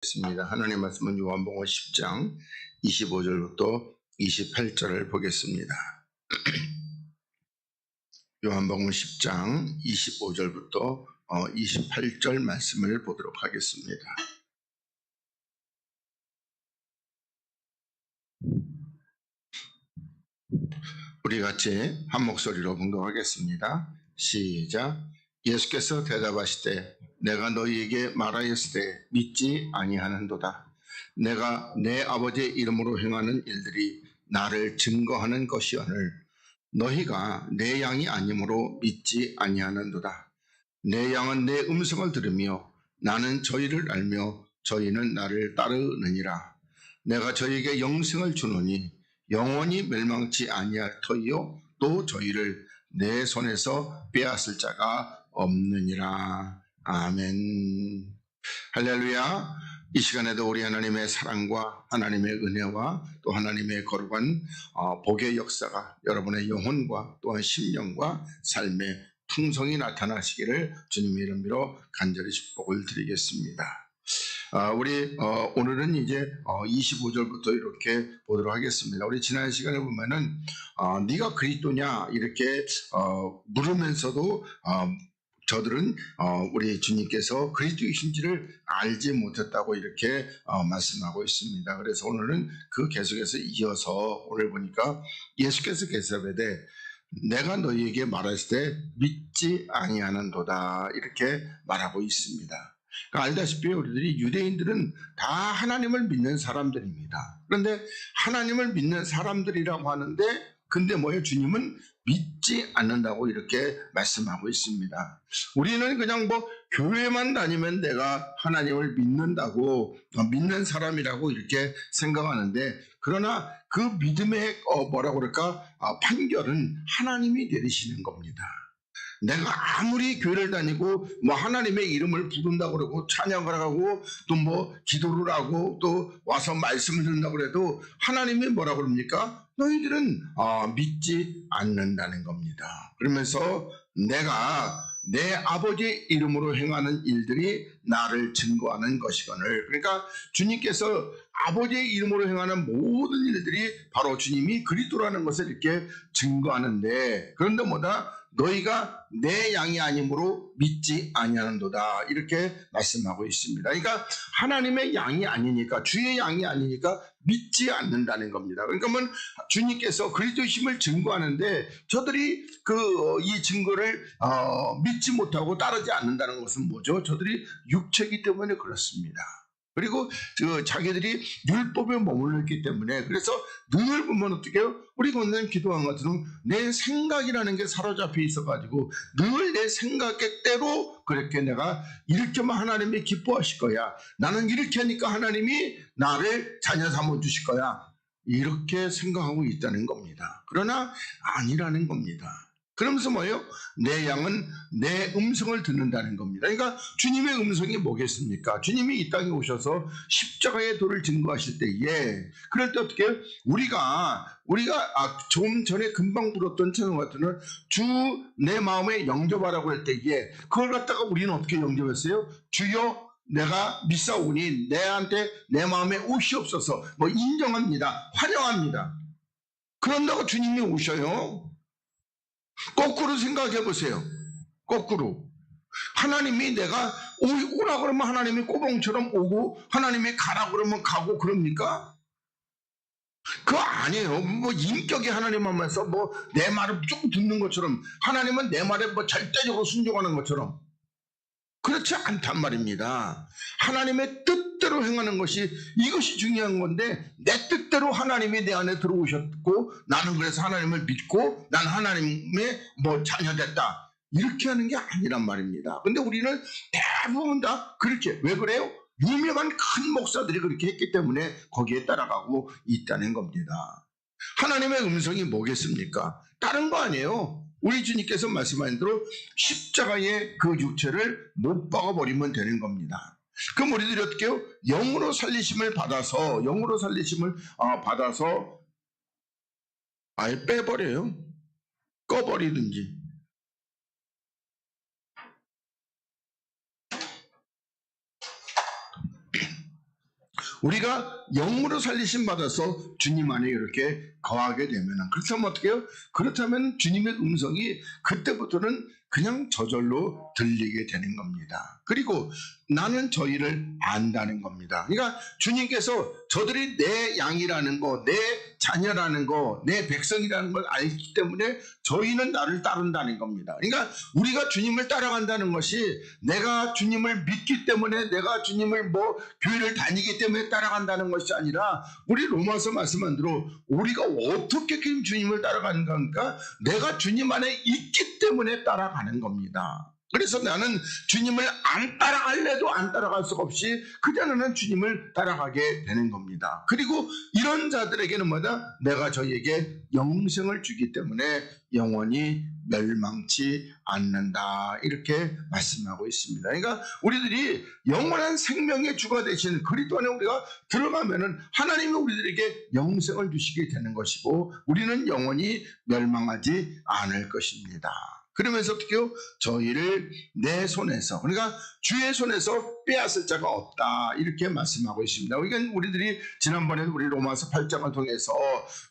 있습니다. 하나님 말씀은 요한복음 10장 25절부터 28절을 보겠습니다. 요한복음 10장 25절부터 28절 말씀을 보도록 하겠습니다. 우리 같이 한 목소리로 봉독하겠습니다. 시작. 예수께서 대답하시되 내가 너희에게 말하였을 때 믿지 아니하는도다. 내가 내 아버지의 이름으로 행하는 일들이 나를 증거하는 것이오늘 너희가 내 양이 아니므로 믿지 아니하는도다. 내 양은 내 음성을 들으며 나는 저희를 알며 저희는 나를 따르느니라. 내가 저희에게 영생을 주노니 영원히 멸망치 아니할 터이요 또 저희를 내 손에서 빼앗을 자가 없느니라. 아멘. 할렐루야. 이 시간에도 우리 하나님의 사랑과 하나님의 은혜와 또 하나님의 거룩한 복의 역사가 여러분의 영혼과 또한 심령과 삶의 풍성이 나타나시기를 주님의 이름으로 간절히 축복을 드리겠습니다. 우리 오늘은 이제 25절부터 이렇게 보도록 하겠습니다. 우리 지난 시간에 보면은 네가 그리스도냐 이렇게 물으면서도 저들은 우리 주님께서 그리스도이신지를 알지 못했다고 이렇게 말씀하고 있습니다. 그래서 오늘은 그 계속해서 이어서 오늘 보니까 예수께서 계시되 내가 너희에게 말했을 때 믿지 아니하는도다 이렇게 말하고 있습니다. 그러니까 알다시피 우리들이 유대인들은 다 하나님을 믿는 사람들입니다. 그런데 하나님을 믿는 사람들이라고 하는데 근데 뭐예요? 주님은 믿지 않는다고 이렇게 말씀하고 있습니다. 우리는 그냥 교회만 다니면 내가 하나님을 믿는다고 믿는 사람이라고 이렇게 생각하는데 그러나 그 믿음의 뭐라고 그럴까? 판결은 하나님이 내리시는 겁니다. 내가 아무리 교회를 다니고 하나님의 이름을 부른다고 그러고 찬양을 하고 또 기도를 하고 또 와서 말씀을 듣는다고 그래도 하나님이 뭐라고 그럽니까? 너희들은 믿지 않는다는 겁니다. 그러면서 내가 내 아버지의 이름으로 행하는 일들이 나를 증거하는 것이거늘. 그러니까 주님께서 아버지의 이름으로 행하는 모든 일들이 바로 주님이 그리스도라는 것을 이렇게 증거하는데 그런데 너희가 내 양이 아니므로 믿지 아니하는도다 이렇게 말씀하고 있습니다. 그러니까 하나님의 양이 아니니까 주의 양이 아니니까 믿지 않는다는 겁니다. 그러니까 주님께서 그리스도심을 증거하는데 저들이 이 증거를 믿지 못하고 따르지 않는다는 것은 뭐죠? 저들이 육체이기 때문에 그렇습니다. 그리고 자기들이 율법에 머물러 있기 때문에 그래서 늘 보면 어떻게 해요? 우리 건너는 기도한 것처럼 내 생각이라는 게 사로잡혀 있어가지고 늘 내 생각대로 그렇게 내가 이렇게 하면 하나님이 기뻐하실 거야. 나는 이렇게 하니까 하나님이 나를 자녀 삼아주실 거야. 이렇게 생각하고 있다는 겁니다. 그러나 아니라는 겁니다. 그러면서 뭐예요? 내 양은 내 음성을 듣는다는 겁니다. 그러니까 주님의 음성이 뭐겠습니까? 주님이 이 땅에 오셔서 십자가의 도를 증거하실 때에 그럴 때 어떻게 해요? 우리가 좀 전에 금방 불었던 찬송 같은 주 내 마음에 영접하라고 할 때에 그걸 갖다가 우리는 어떻게 영접했어요? 주여 내가 믿사오니 내한테 내 마음에 오시옵소서 인정합니다. 환영합니다. 그런다고 주님이 오셔요. 거꾸로 생각해 보세요. 거꾸로. 하나님이 내가 오라 그러면 하나님이 꼬봉처럼 오고 하나님이 가라 그러면 가고 그럽니까? 그거 아니에요. 인격이 하나님 하면서 내 말을 쭉 듣는 것처럼 하나님은 내 말에 절대적으로 순종하는 것처럼 그렇지 않단 말입니다. 하나님의 뜻대로 행하는 이것이 중요한 건데 내 뜻대로 하나님이 내 안에 들어오셨고 나는 그래서 하나님을 믿고 난 하나님의 자녀 됐다. 이렇게 하는 게 아니란 말입니다. 근데 우리는 대부분 다 그렇게 왜 그래요? 유명한 큰 목사들이 그렇게 했기 때문에 거기에 따라가고 있다는 겁니다. 하나님의 음성이 뭐겠습니까? 다른 거 아니에요. 우리 주님께서 말씀하신 대로 십자가의 그 육체를 못 박아버리면 되는 겁니다. 그럼 우리들이 어떻게 해요? 영으로 살리심을 받아서 아예 빼버려요. 꺼버리든지. 우리가 영으로 살리심 받아서 주님 안에 이렇게 거하게 되면은, 그렇다면 어떻게 해요? 그렇다면 주님의 음성이 그때부터는 그냥 저절로 들리게 되는 겁니다. 그리고 나는 저희를 안다는 겁니다. 그러니까 주님께서 저들이 내 양이라는 거, 내 자녀라는 거, 내 백성이라는 걸 알기 때문에 저희는 나를 따른다는 겁니다. 그러니까 우리가 주님을 따라간다는 것이 내가 주님을 믿기 때문에, 내가 주님을 교회를 다니기 때문에 따라간다는 것이 아니라, 우리 로마서 말씀한 대로 우리가 어떻게 주님을 따라가는가 하니까 내가 주님 안에 있기 때문에 따라가는 겁니다. 그래서 나는 주님을 안 따라갈래도 안 따라갈 수가 없이 그냥 나는 주님을 따라가게 되는 겁니다. 그리고 이런 자들에게는 뭐다? 내가 저희에게 영생을 주기 때문에 영원히 멸망치 않는다, 이렇게 말씀하고 있습니다. 그러니까 우리들이 영원한 생명의 주가 되신 그리스도 안에 우리가 들어가면은 하나님이 우리들에게 영생을 주시게 되는 것이고, 우리는 영원히 멸망하지 않을 것입니다. 그러면서 어떻게 해요? 저희를 내 손에서, 그러니까 주의 손에서 빼앗을 자가 없다, 이렇게 말씀하고 있습니다. 그러니까 우리들이 지난번에 우리 로마서 8장을 통해서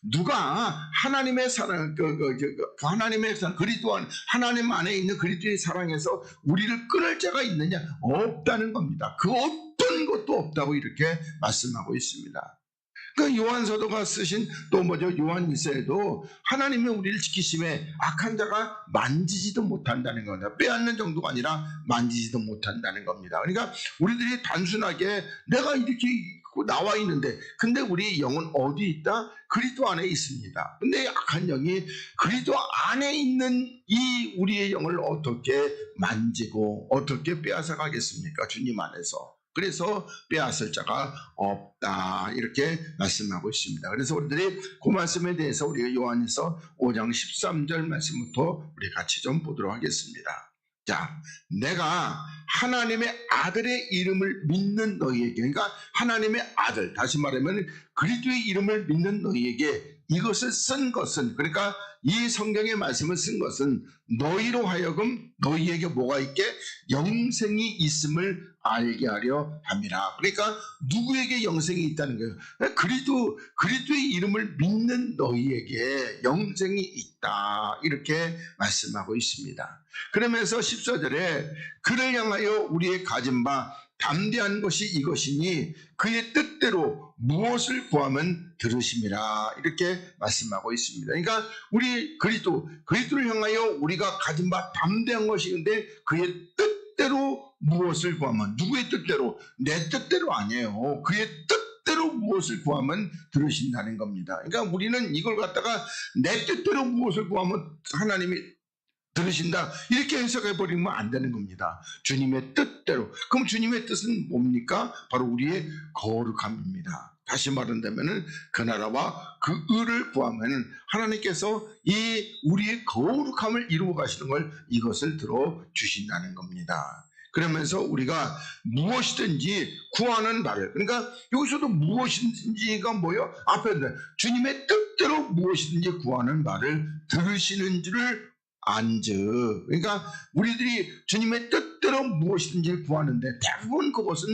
누가 하나님의 사랑, 하나님의 사랑, 그리스도 안, 하나님 안에 있는 그리스도의 사랑에서 우리를 끊을 자가 있느냐? 없다는 겁니다. 그 어떤 것도 없다고 이렇게 말씀하고 있습니다. 그 요한서도가 쓰신 또 요한 1서에도 하나님이 우리를 지키심에 악한 자가 만지지도 못한다는 겁니다. 빼앗는 정도가 아니라 만지지도 못한다는 겁니다. 그러니까 우리들이 단순하게 내가 이렇게 나와 있는데, 근데 우리 영은 어디 있다? 그리스도 안에 있습니다. 근데 악한 영이 그리스도 안에 있는 이 우리의 영을 어떻게 만지고 어떻게 빼앗아 가겠습니까? 주님 안에서. 그래서 빼앗을 자가 없다, 이렇게 말씀하고 있습니다. 그래서 우리들이 그 말씀에 대해서 우리가 요한에서 5장 13절 말씀부터 우리 같이 좀 보도록 하겠습니다. 자, 내가 하나님의 아들의 이름을 믿는 너희에게, 그러니까 하나님의 아들, 다시 말하면 그리스도의 이름을 믿는 너희에게 이것을 쓴 것은, 그러니까 이 성경의 말씀을 쓴 것은 너희로 하여금 너희에게 뭐가 있게? 영생이 있음을 알게 하려 함이라. 그러니까 누구에게 영생이 있다는 거예요? 그리스도의 이름을 믿는 너희에게 영생이 있다, 이렇게 말씀하고 있습니다. 그러면서 14절에 그를 향하여 우리의 가진 바 담대한 것이 이것이니 그의 뜻대로 무엇을 구하면 들으심이라, 이렇게 말씀하고 있습니다. 그러니까 우리 그리스도를 향하여 우리가 가진 바 담대한 것이 있는데, 그의 뜻대로 무엇을 구하면, 누구의 뜻대로? 내 뜻대로 아니에요. 그의 뜻대로 무엇을 구하면 들으신다는 겁니다. 그러니까 우리는 이걸 갖다가 내 뜻대로 무엇을 구하면 하나님이 들으신다, 이렇게 해석해 버리면 안 되는 겁니다. 주님의 뜻대로. 그럼 주님의 뜻은 뭡니까? 바로 우리의 거룩함입니다. 다시 말한다면은 그 나라와 그 의를 구하면은 하나님께서 이 우리의 거룩함을 이루어 가시는 걸, 이것을 들어 주신다는 겁니다. 그러면서 우리가 무엇이든지 구하는 바를, 그러니까 여기서도 무엇이든지가 뭐예요? 앞에 주님의 뜻대로 무엇이든지 구하는 바를 들으시는 줄을 안즉, 그러니까 우리들이 주님의 뜻대로 무엇이든지 구하는데 대부분 그것은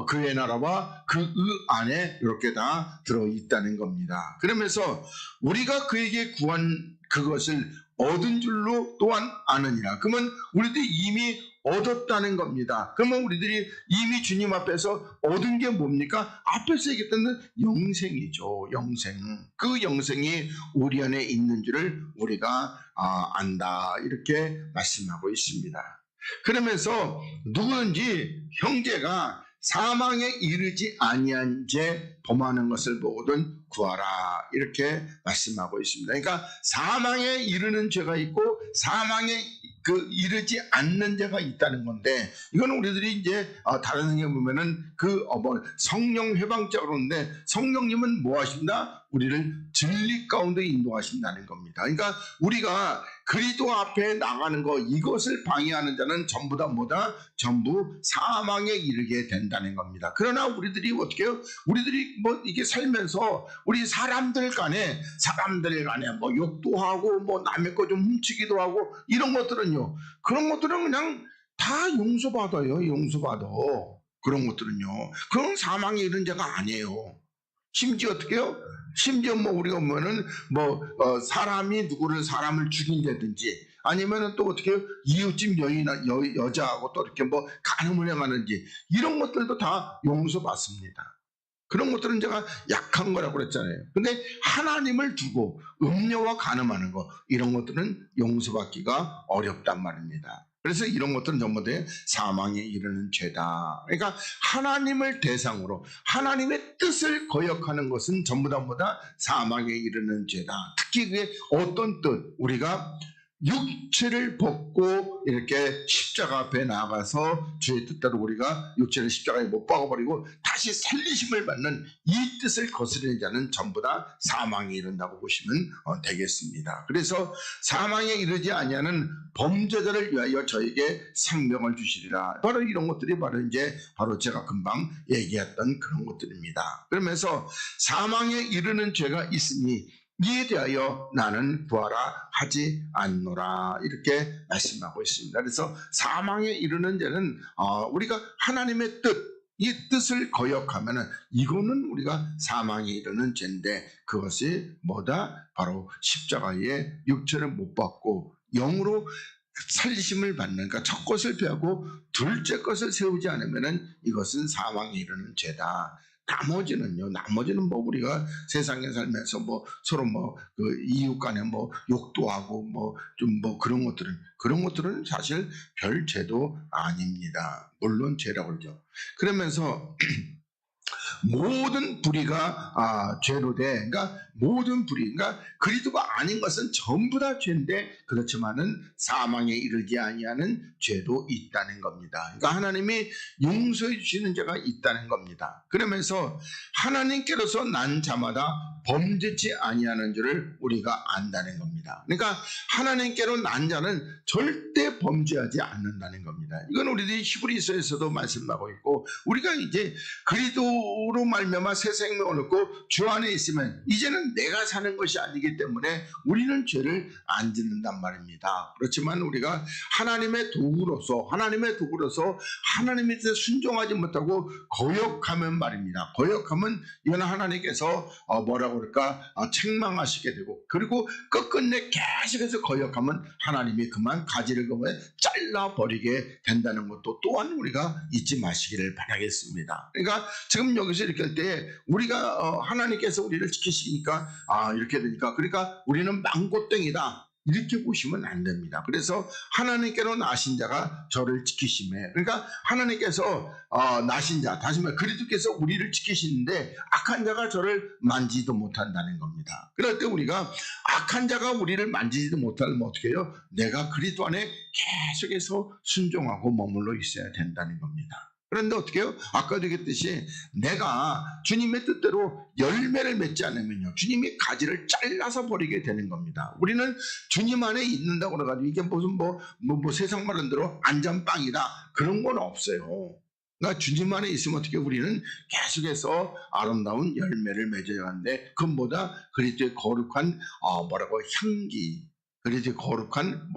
그의 나라와 그 안에 이렇게 다 들어있다는 겁니다. 그러면서 우리가 그에게 구한 그것을 얻은 줄로 또한 아느니라. 그러면 우리들이 이미 얻었다는 겁니다. 그러면 우리들이 이미 주님 앞에서 얻은 게 뭡니까? 앞에서 얘기했던 영생이죠. 영생. 그 영생이 우리 안에 있는 줄을 우리가 안다, 이렇게 말씀하고 있습니다. 그러면서 누구든지 형제가 사망에 이르지 아니한 죄 범하는 것을 보거든 구하라, 이렇게 말씀하고 있습니다. 그러니까 사망에 이르는 죄가 있고 사망에 이르지 않는 죄가 있다는 건데, 이거는 우리들이 이제 다른 성경 보면은 성령 회방자 그러는데, 성령님은 뭐 하신다? 우리를 진리 가운데 인도하신다는 겁니다. 그러니까 우리가 그리스도 앞에 나가는 거, 이것을 방해하는 자는 전부 다 뭐다? 전부 사망에 이르게 된다는 겁니다. 그러나 우리들이 어떻게 해요? 우리들이 이게 살면서 우리 사람들 간에 욕도 하고 남의 거 좀 훔치기도 하고, 이런 것들은요, 그런 것들은 그냥 다 용서받아요. 용서받아. 그런 것들은요. 그건 사망에 이른 죄가 아니에요. 심지어 어떻게요? 심지어 뭐 우리가 보면은 사람이 사람을 죽인다든지 아니면은 또 어떻게 이웃집 여자하고 또 이렇게 간음을 행하는지 이런 것들도 다 용서받습니다. 그런 것들은 제가 약한 거라고 그랬잖아요. 근데 하나님을 두고 음녀와 간음하는 거 이런 것들은 용서받기가 어렵단 말입니다. 그래서 이런 것들은 전부 다 사망에 이르는 죄다. 그러니까 하나님을 대상으로 하나님의 뜻을 거역하는 것은 전부 다 사망에 이르는 죄다. 특히 그게 어떤 뜻? 우리가 육체를 벗고 이렇게 십자가 앞에 나가서 주의 뜻대로 우리가 육체를 십자가에 못 박아버리고 다시 살리심을 받는 이 뜻을 거스르는 자는 전부 다 사망에 이른다고 보시면 되겠습니다. 그래서 사망에 이르지 아니하는 범죄자를 위하여 저에게 생명을 주시리라. 바로 이런 것들이 바로 제가 금방 얘기했던 그런 것들입니다. 그러면서 사망에 이르는 죄가 있으니 이에 대하여 나는 구하라 하지 않노라 이렇게 말씀하고 있습니다. 그래서 사망에 이르는 죄는 우리가 하나님의 이 뜻을 거역하면은 이거는 우리가 사망에 이르는 죄인데 그것이 바로 십자가에 육체를 못 받고 영으로 살리심을 받는, 그러니까 첫 것을 피하고 둘째 것을 세우지 않으면은 이것은 사망에 이르는 죄다. 나머지는 우리가 세상에 살면서 서로 이웃 간에 욕도 하고 그런 것들은 사실 별 죄도 아닙니다. 물론 죄라고 그러죠. 그러면서 모든 불의가 죄로 돼. 그러니까 모든 불의, 그러니까 그리스도가 아닌 것은 전부 다 죄인데 그렇지만은 사망에 이르지 아니하는 죄도 있다는 겁니다. 그러니까 하나님이 용서해 주시는 죄가 있다는 겁니다. 그러면서 하나님께로서 난 자마다 범죄치 아니하는 줄을 우리가 안다는 겁니다. 그러니까 하나님께로 난 자는 절대 범죄하지 않는다는 겁니다. 이건 우리들이 히브리서에서도 말씀하고 있고 우리가 이제 그리스도로 말미암아 새 생명을 얻고 주 안에 있으면 이제는 내가 사는 것이 아니기 때문에 우리는 죄를 안 짓는단 말입니다. 그렇지만 우리가 하나님의 도구로서 하나님의 뜻에 순종하지 못하고 거역하면 말입니다. 거역하면 이건 하나님께서 뭐라고 그럴까 책망하시게 되고 그리고 끝끝내 계속해서 거역하면 하나님이 그만 가지를 그만 잘라버리게 된다는 것도 또한 우리가 잊지 마시기를 바라겠습니다. 그러니까 지금 여기서 이렇게 할 때 우리가 하나님께서 우리를 지키시니까 이렇게 되니까 그러니까 우리는 망고땡이다 이렇게 보시면 안 됩니다. 그래서 하나님께로 나신 자가 저를 지키심에, 그러니까 하나님께서 나신 자, 다시 말해 그리스도께서 우리를 지키시는데 악한 자가 저를 만지지도 못한다는 겁니다. 그럴 때 우리가 악한 자가 우리를 만지지도 못하면 어떻게 해요? 내가 그리스도 안에 계속해서 순종하고 머물러 있어야 된다는 겁니다. 그런데 어떻게 해요? 아까도 얘기했듯이 내가 주님의 뜻대로 열매를 맺지 않으면요 주님이 가지를 잘라서 버리게 되는 겁니다. 우리는 주님 안에 있는다고 그래가지고 이게 무슨 세상 말하는 대로 안전빵이다 그런 건 없어요. 그러니까 주님 안에 있으면 어떻게 우리는 계속해서 아름다운 열매를 맺어야 하는데 그것보다 그리스도의 거룩한 향기, 그리스도의 거룩한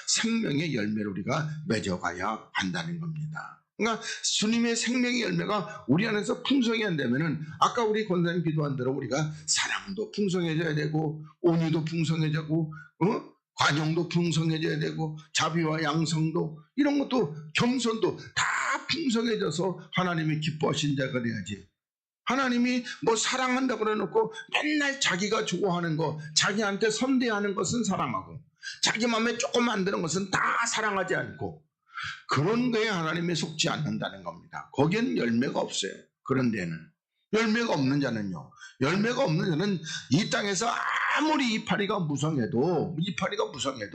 생명의 열매를 우리가 맺어가야 한다는 겁니다. 그러니까 주님의 생명의 열매가 우리 안에서 풍성해야 한다면은 아까 우리 권사님 기도한 대로 우리가 사랑도 풍성해져야 되고 온유도 풍성해지고 관용도 풍성해져야 되고 자비와 양성도 이런 것도 겸손도 다 풍성해져서 하나님이 기뻐하신 자가 돼야지. 하나님이 사랑한다고 그래놓고 맨날 자기가 좋아하는 거 자기한테 선대하는 것은 사랑하고 자기 마음에 조금 안 드는 것은 다 사랑하지 않고 그런 거에 하나님이 속지 않는다는 겁니다. 거기에는 열매가 없어요. 그런 데는 열매가 없는 자는요, 열매가 없는 자는 이 땅에서 아무리 이파리가 무성해도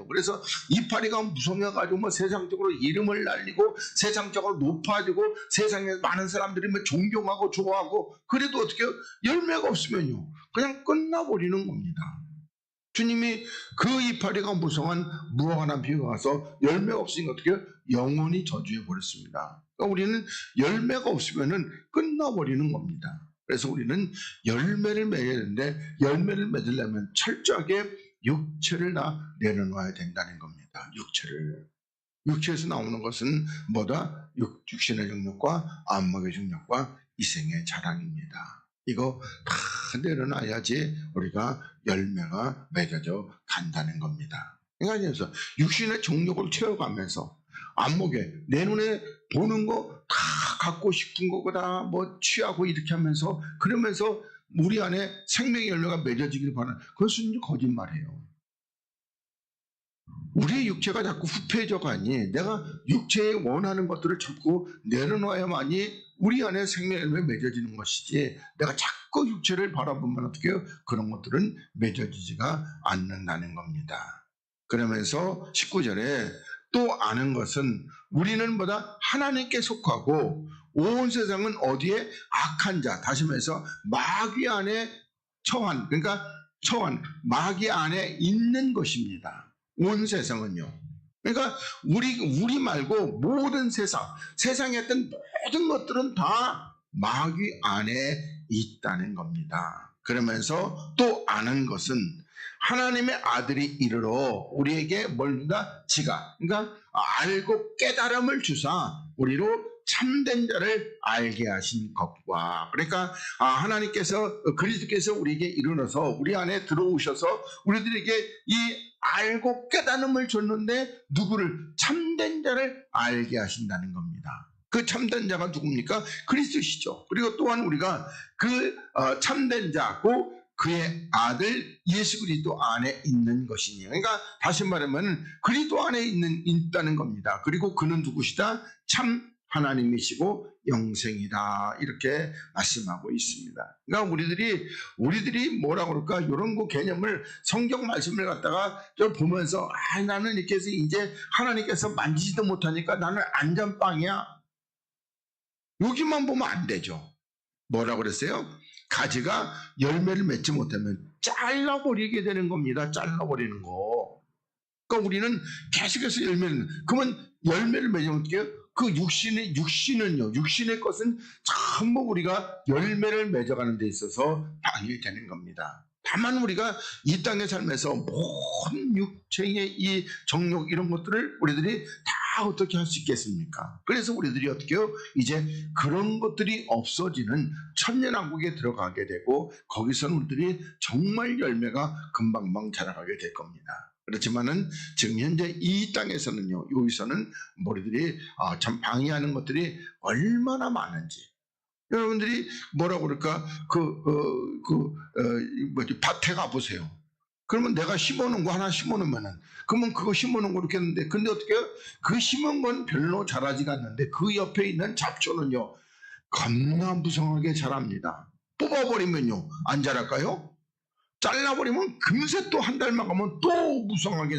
그래서 이파리가 무성해가지고 세상적으로 이름을 날리고 세상적으로 높아지고 세상에 많은 사람들이 존경하고 좋아하고 그래도 어떻게 열매가 없으면요 그냥 끝나버리는 겁니다. 주님이 그 이파리가 무성한 무화과나 비가 와서 열매가 없으니까 어떻게 영원히 저주해 버렸습니다. 그러니까 우리는 열매가 없으면은 끝나버리는 겁니다. 그래서 우리는 열매를 맺어야 되는데 열매를 맺으려면 철저하게 육체를 다 내려놓아야 된다는 겁니다. 육체를. 육체에서 나오는 것은 뭐다? 육신의 정욕과 안목의 정욕과 이생의 자랑입니다. 이거 다 내려놔야지 우리가 열매가 맺어져 간다는 겁니다. 그래서 육신의 정욕을 채워가면서 안목에 내 눈에 보는 거 다 갖고 싶은 거보다 뭐 취하고 이렇게 하면서 그러면서 우리 안에 생명의 열매가 맺어지길 바라는 그것은 거짓말이에요. 우리의 육체가 자꾸 후패져 가니 내가 육체에 원하는 것들을 자꾸 내려놔야만이 우리 안에 생명의 열매 맺어지는 것이지 내가 자꾸 육체를 바라보면 어떻게 해요? 그런 것들은 맺어지지가 않는다는 겁니다. 그러면서 19절에 또 아는 것은 우리는 뭐다? 하나님께 속하고 온 세상은 어디에? 악한 자, 다시 말해서 마귀 안에 처한, 그러니까 처한 마귀 안에 있는 것입니다. 온 세상은요. 그러니까 우리 말고 모든 세상에 있던 모든 것들은 다 마귀 안에 있다는 겁니다. 그러면서 또 아는 것은 하나님의 아들이 이르러 우리에게 뭘는가? 지가, 그러니까 알고 깨달음을 주사 우리로 참된 자를 알게 하신 것과, 그러니까 하나님께서 그리스도께서 우리에게 이르러서 우리 안에 들어오셔서 우리들에게 이 알고 깨달음을 줬는데 누구를? 참된 자를 알게 하신다는 겁니다. 그 참된 자가 누굽니까? 그리스도시죠. 그리고 또한 우리가 그 참된 자고 그의 아들 예수 그리스도 안에 있는 것이니, 그러니까 다시 말하면 그리스도 안에 있다는 겁니다. 그리고 그는 누구시다? 참 하나님이시고 영생이다, 이렇게 말씀하고 있습니다. 그러니까 우리들이 뭐라고 그럴까? 이런 거 개념을 성경 말씀을 갖다가 보면서 나는 이렇게 해서 이제 하나님께서 만지지도 못하니까 나는 안전빵이야, 여기만 보면 안 되죠. 뭐라고 그랬어요? 가지가 열매를 맺지 못하면 잘라버리게 되는 겁니다. 잘라버리는 거. 그러니까 우리는 계속해서 그러면 열매를 맺으면 어떻게 해요? 그 육신의 것은 전부 우리가 열매를 맺어가는 데 있어서 방해되는 겁니다. 다만 우리가 이 땅에 살면서 모든 육체의 이 정욕 이런 것들을 우리들이 다 어떻게 할 수 있겠습니까? 그래서 우리들이 어떻게 해요? 이제 그런 것들이 없어지는 천년왕국에 들어가게 되고 거기서는 우리들이 정말 열매가 금방금방 자라가게 될 겁니다. 그렇지만은 지금 현재 이 땅에서는요, 여기서는 우리들이 참 방해하는 것들이 얼마나 많은지. 여러분들이 뭐라고 그럴까? 밭에 가보세요. 그러면 내가 심어놓은 거 하나 심어놓으면은, 그러면 그거 심어놓은 거 이렇게 했는데, 근데 어떻게 해요? 그 심은 건 별로 자라지가 않는데, 그 옆에 있는 잡초는요, 겁나 무성하게 자랍니다. 뽑아버리면요, 안 자랄까요? 잘라버리면 금세 또 한 달만 가면 또 무성하게.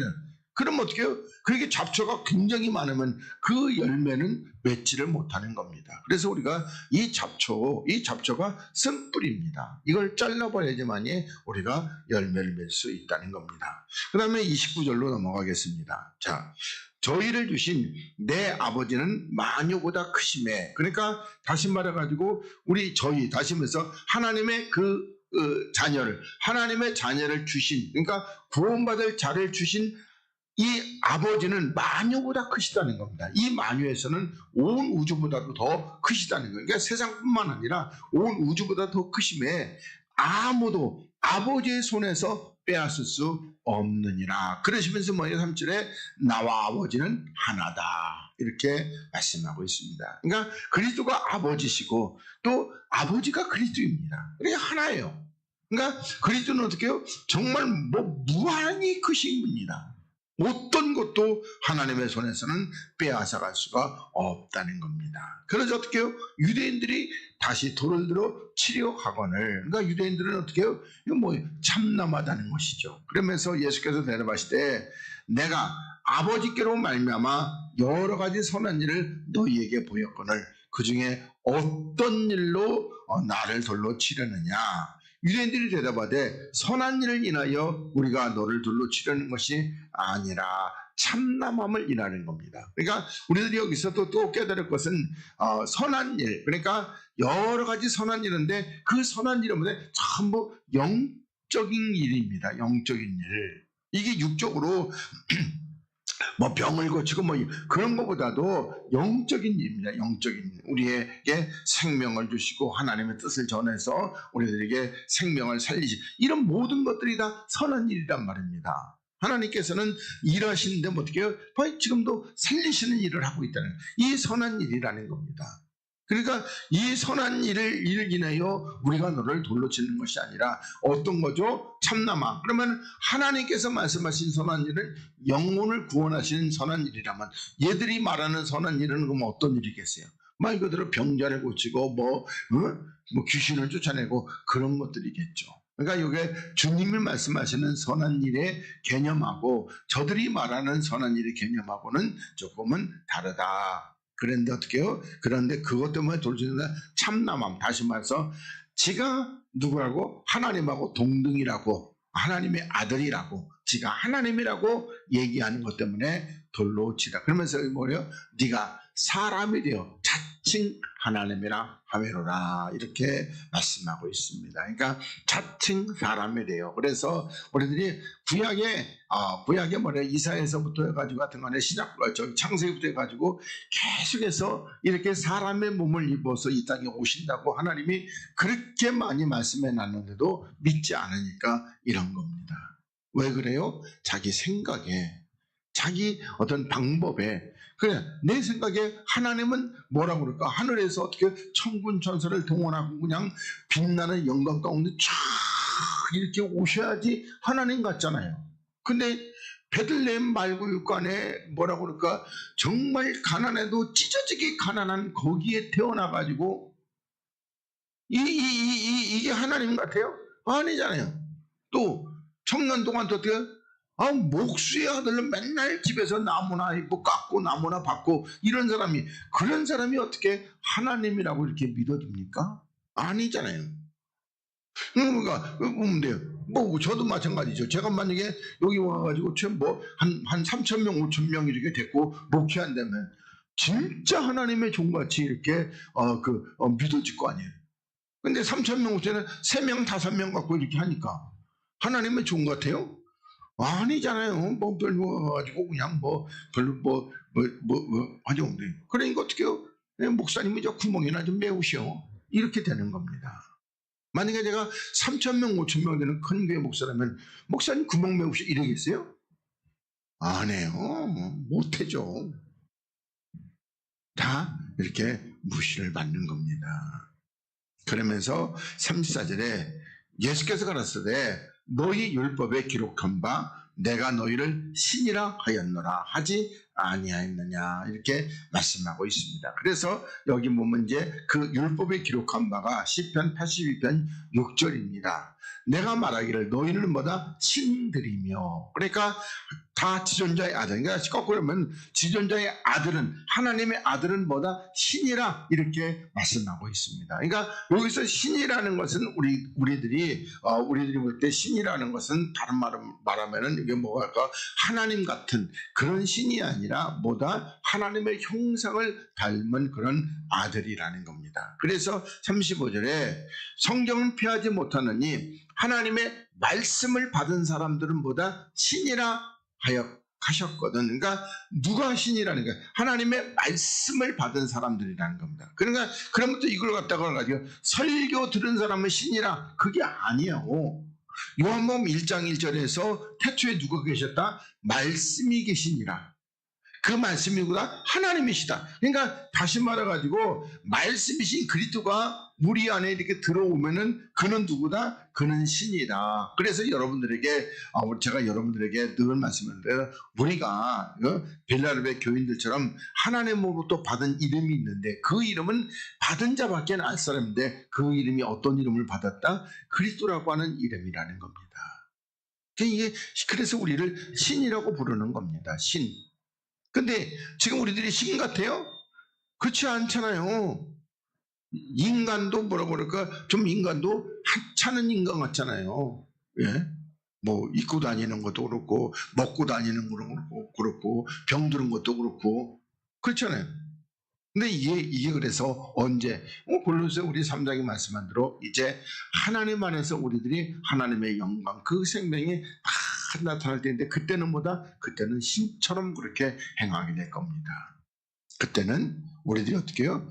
그럼 어떻게 해요? 그렇게 잡초가 굉장히 많으면 그 열매는 맺지를 못하는 겁니다. 그래서 우리가 이 잡초가 쓴뿌리입니다. 이걸 잘라버려야지만이 우리가 열매를 맺을 수 있다는 겁니다. 그 다음에 29절로 넘어가겠습니다. 자, 저희를 주신 내 아버지는 마녀보다 크심에, 그러니까 다시 말해가지고 다시 말해서 하나님의 하나님의 자녀를 주신, 그러니까 구원받을 자를 주신 이 아버지는 마녀보다 크시다는 겁니다. 이 마녀에서는 온 우주보다도 더 크시다는 거예요. 그러니까 세상뿐만 아니라 온 우주보다 더 크심에 아무도 아버지의 손에서 빼앗을 수 없느니라. 그러시면서 3절에 나와 아버지는 하나다, 이렇게 말씀하고 있습니다. 그러니까 그리스도가 아버지시고 또 아버지가 그리스도입니다. 이게 하나예요. 그러니까 그리스도는 어떻게 해요? 정말 무한히 크신 분입니다. 어떤 것도 하나님의 손에서는 빼앗아갈 수가 없다는 겁니다. 그래서 어떻게 해요? 유대인들이 다시 돌을 들어 치려 가거늘, 그러니까 유대인들은 어떻게 해요? 이거 참남하다는 것이죠. 그러면서 예수께서 대답하실 때 내가 아버지께로 말미암아 여러 가지 선한 일을 너희에게 보였거늘 그 중에 어떤 일로 나를 돌로 치려느냐? 유대인들이 대답하되 선한 일을 인하여 우리가 너를 돌로 치려는 것이 아니라 참남함을 인하는 겁니다. 그러니까 우리들이 여기서 또 깨달을 것은 선한 일, 그러니까 여러 가지 선한 일인데 그 선한 일은 전부 영적인 일입니다. 영적인 일. 이게 육적으로 뭐 병을 고치고 뭐 그런 것보다도 영적인 일입니다. 영적인 일. 우리에게 생명을 주시고 하나님의 뜻을 전해서 우리들에게 생명을 살리시, 이런 모든 것들이 다 선한 일이란 말입니다. 하나님께서는 일하시는데 어떻게 해요? 지금도 살리시는 일을 하고 있다는, 이 선한 일이라는 겁니다. 그러니까 이 선한 일을 인하여 우리가 너를 돌로 치는 것이 아니라 어떤 거죠? 참나마. 그러면 하나님께서 말씀하신 선한 일은 영혼을 구원하시는 선한 일이라면, 얘들이 말하는 선한 일은 그럼 어떤 일이겠어요? 말 그대로 병자를 고치고 뭐 귀신을 쫓아내고 그런 것들이겠죠. 그러니까 이게 주님이 말씀하시는 선한 일의 개념하고 저들이 말하는 선한 일의 개념하고는 조금은 다르다. 그런데 어떻게 해요? 그런데 그것 때문에 돌지는 참남함. 다시 말해서 지가 누구라고? 하나님하고 동등이라고, 하나님의 아들이라고, 지가 하나님이라고 얘기하는 것 때문에 돌로 치다. 그러면서 뭐래요? 네가 사람이 되어 자칭 하나님이라 하메로라, 이렇게 말씀하고 있습니다. 그러니까 자칭 사람이 돼요. 그래서 우리들이 구약에 뭐래, 이사야서부터 해가지고 같은 간에 창세기부터 해가지고 계속해서 이렇게 사람의 몸을 입어서 이 땅에 오신다고 하나님이 그렇게 많이 말씀해 놨는데도 믿지 않으니까 이런 겁니다. 왜 그래요? 자기 생각에, 자기 어떤 방법에, 그래 내 생각에 하나님은 뭐라고 그럴까? 하늘에서 어떻게 천군 천사를 동원하고 그냥 빛나는 영광 가운데 쫙 이렇게 오셔야지 하나님 같잖아요. 근데 베들레헴 말구육간에 뭐라고 그럴까? 정말 가난해도 찢어지게 가난한 거기에 태어나가지고 이게 하나님 같아요? 아니잖아요. 또 청년 동안 또 어떻게, 목수의 아들은 맨날 집에서 나무나 뭐 깎고 나무나 밟고 이런 사람이, 그런 사람이 어떻게 하나님이라고 이렇게 믿어집니까? 아니잖아요. 그러니까 보면 돼요. 뭐 저도 마찬가지죠. 제가 만약에 여기 와가지고 한 3,000명 5,000명 이렇게 됐고 목회한다면 진짜 하나님의 종같이 이렇게 믿어질 거 아니에요. 근데 3,000명 5,000명 3명 5명 갖고 이렇게 하니까 하나님의 종 같아요? 아니잖아요. 뭐 별로 가지고 그냥 별로 하죠. 그러니까 어떻게 해요? 목사님이 저 구멍이나 좀 메우시오. 이렇게 되는 겁니다. 만약에 제가 3,000명 5,000명 되는 큰 교회 목사라면 목사님 구멍 메우시 이러겠어요? 안 해요. 못해죠. 다 이렇게 무시를 받는 겁니다. 그러면서 34절에 예수께서 가라사대 너희 율법에 기록한 바 내가 너희를 신이라 하였노라 하지 아니하였느냐, 이렇게 말씀하고 있습니다. 그래서 여기 보면 이제 그 율법에 기록한 바가 시편 82편 6절입니다. 내가 말하기를 너희는 뭐다? 신들이며. 그러니까 다 지존자의 아들. 그러니까 거꾸로 하면 지존자의 아들은, 하나님의 아들은 뭐다? 신이라, 이렇게 말씀하고 있습니다. 그러니까 여기서 신이라는 것은 우리들이 볼 때 신이라는 것은 다른 말로 말하면은 이게 뭐랄까, 하나님 같은 그런 신이 아니라 뭐다? 하나님의 형상을 닮은 그런 아들이라는 겁니다. 그래서 35절에 성경은 피하지 못하느니 하나님의 말씀을 받은 사람들은 뭐다? 신이라 하여 가셨거든. 그러니까 누가 신이라는 거야? 하나님의 말씀을 받은 사람들이라는 겁니다. 그러니까 그런 것도 이걸 갖다가 가지고 설교 들은 사람은 신이라, 그게 아니에요. 요한복음 1장 1절에서 태초에 누가 계셨다? 말씀이 계시니라. 그 말씀이 누구다? 하나님이시다. 그러니까 다시 말해가지고 말씀이신 그리스도가 우리 안에 이렇게 들어오면은 그는 누구다? 그는 신이다. 그래서 여러분들에게 제가 여러분들에게 늘 말씀드려요. 우리가 벨라르베 교인들처럼 하나님으로부터 받은 이름이 있는데 그 이름은 받은 자밖에 알 사람인데 그 이름이 어떤 이름을 받았다? 그리스도라고 하는 이름이라는 겁니다. 그래서 우리를 신이라고 부르는 겁니다. 신. 근데 지금 우리들이 신 같아요? 그렇지 않잖아요. 인간도 뭐라고 그럴까? 좀 인간도 하찮은 인간 같잖아요. 예? 뭐 입고 다니는 것도 그렇고 먹고 다니는 것도 그렇고 병드는 것도 그렇고 그렇잖아요. 근데 이게 그래서 언제 골로새 우리 3장이 말씀한 대로 이제 하나님 안에서 우리들이 하나님의 영광, 그 생명이 다 나타날 때인데 그때는 뭐다? 그때는 신처럼 그렇게 행하게 될 겁니다. 그때는 우리들이 어떻게 해요?